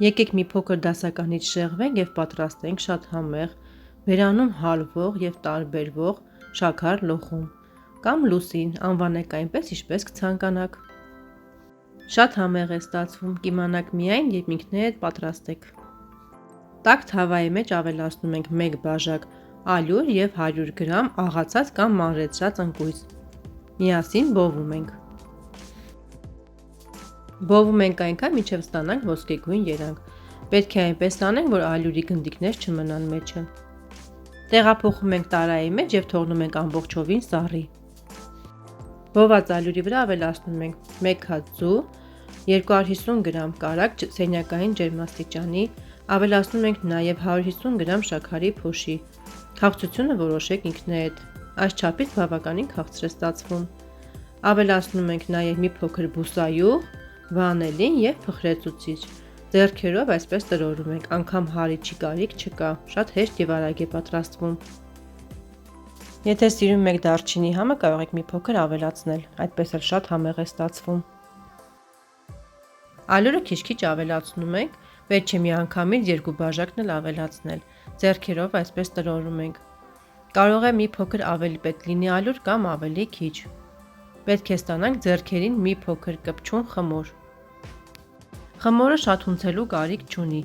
Եկեք մի փոքր դասականից շեղվենք և պատրաստենք շատ համեղ, բերանում հալվող և տարբերվող շաքար լոխում կամ լուսին, անվանեք այնպես, ինչպես կցանկանաք։ Շատ համեղ է ստացվում, կիմանաք միայն, երբ ինքներդ պատրաստեք։ Տաք թավայի մեջ ավելացնում ենք 1 բաժակ ալյուր և 100 գրամ աղացած կամ մանրեցրած ընկույզ։ Միասին բովում ենք։ Բովում ենք այնքան, մինչև ստանանք ոսկեգույն երանգ։ Պետք է այնպես անենք, որ ալյուրի գնդիկներ չմնան մեջը։ Տեղափոխում ենք տարայի մեջ և թողնում ենք ամբողջովին սառի։ Բոված ալյուրի վրա ավելացնում ենք 1 հատ ձու, 250 գրամ կարագ սենյակային ջերմաստիճանի, ավելացնում ենք նաև 150 գրամ շաքարի փոշի։ Քաղցությունը որոշեք ինքներդ, այս չափից բավականին քաղցր է ստացվում։ Ավելացնում ենք նաև մի փոքր բուսայուղ, վանելին և փխրեցուցիչ։ Ձեռքերով այսպես տրորում ենք, անգամ հարիչի կարիք չկա, շատ հեշտ և արագ է պատրաստվում։ Եթե սիրում եք դարչինի համը, կարող եք մի փոքր ավելացնել, այդպես էլ շատ համեղ է ստացվում։ Ալյուրը քիչ-քիչ ավելացնում ենք, պետք չէ միանգամից 2 բաժակն էլ ավելացնել, ձեռքերով այսպես տրորում ենք։ Կարող է մի փոքր ավելի պետք լինի ալյուր կամ ավելի քիչ։ Պետք է ստանանք ձեռքերին մի փոքր կպչուն խմոր։ Խմորը շատ հունցելու կարիք չունի,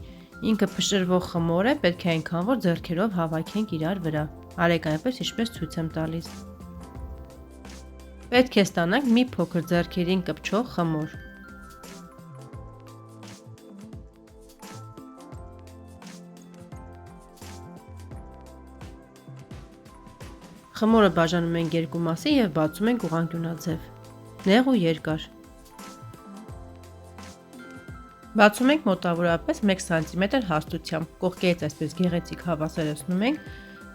ինքը փշրվող խմոր է, պետք է այնքան, որ ձեռքերով հավաքենք իրար վրա, արեք այնպես, ինչպես ցույց եմ տալիս։ Պետք է ստանանք մի փոքր ձեռքերին կպչող խմոր։ Խմորը բաժանում ենք 2 մասի և բացում ենք ուղղանկյունաձև, նեղ ու երկար։ Բացում ենք մոտավորապես 1 սմ հաստությամբ, կողքերից այսպես գեղեցիկ հավասարեցնում ենք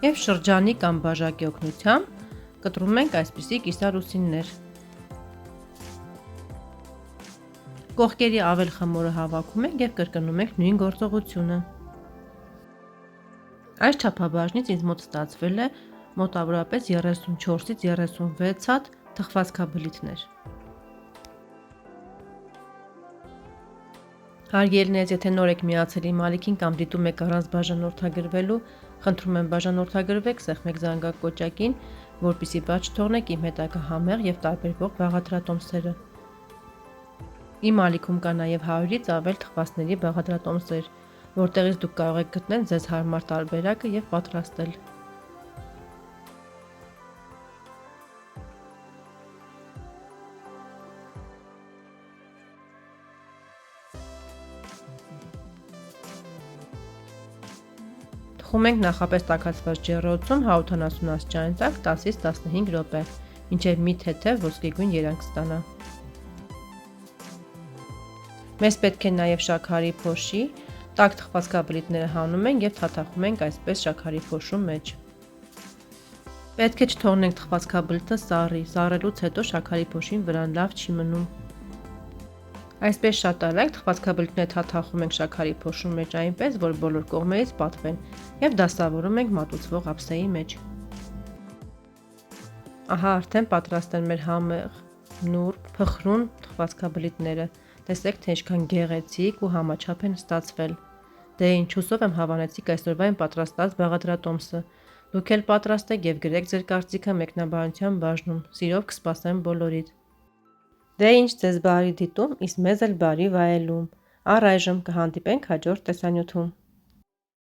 և շրջանի կամ բաժակի օգնությամբ կտրում ենք այսպիսի կիսալուսիններ։ Կողքերի ավել խմորը հավաքում ենք և կրկնում ենք նույն գործողությունը։ Այս չափաբաժնից ինձ մոտ ստացվել է մոտավորապես 34-ից 36 հատ թխվածքաբլիթներ։ Հարգելիներս, եթե նոր եք միացել իմ ալիքին կամ դիտում եք առանց բաժանորդագրվելու, խնդրում եմ բաժանորդագրվեք, սեղմեք զանգակոճակին, որպեսզի բաց չթողնեք իմ հետագա համեղ և տարբերվող բաղադրատոմսերը։ Իմ ալիքում կա նաև 100-ից ավել թխվածքների բաղադրատոմսեր, որտեղից դուք կարող եք գտնել ձեզ հարմար տարբերակը և պատրաստել։ Թխում ենք նախապես տաքացված ջեռոցում 180 աստիճանի տակ 10-ից 15 րոպե, մինչև մի թեթև ոսկեգույն երանգ ստանա։ Մեզ պետք է նաև շաքարի փոշի, տաք թխվածքաբլիթները հանում ենք և թաթախում ենք այսպես շաքարի փոշու մեջ։ Պետք է չթողնենք թխվածքաբլիթը սառի, սառելուց հետո շաքարի փոշին վրան լավ չի մնում։ Այսպես շատ արագ թխվածքաբլիթները թաթախում ենք շաքարի փոշու մեջ այնպես, որ բոլոր կողմերից պատվեն և դասավորում ենք մատուցվող ափսեի մեջ։ Ահա արդեն պատրաստ են մեր համեղ, նուրբ, փխրուն թխվածքաբլիթները, տեսեք, թե ինչքան գեղեցիկ ու համաչափ են ստացվել։ Դե ինչ, հուսով եմ հավանեցիք այսօրվա իմ պատրաստած բաղադրատոմսը։ Դուք էլ պատրաստեք և գրեք ձեր կարծիքը մեկնաբանության բաժնում, սիրով կսպասեմ բոլորիդ։ Դե ինչ, ձեզ բարի դիտում, իսկ մեզ էլ բարի վայելում։ Առայժմ կհանդիպենք հաջորդ տեսանյութում։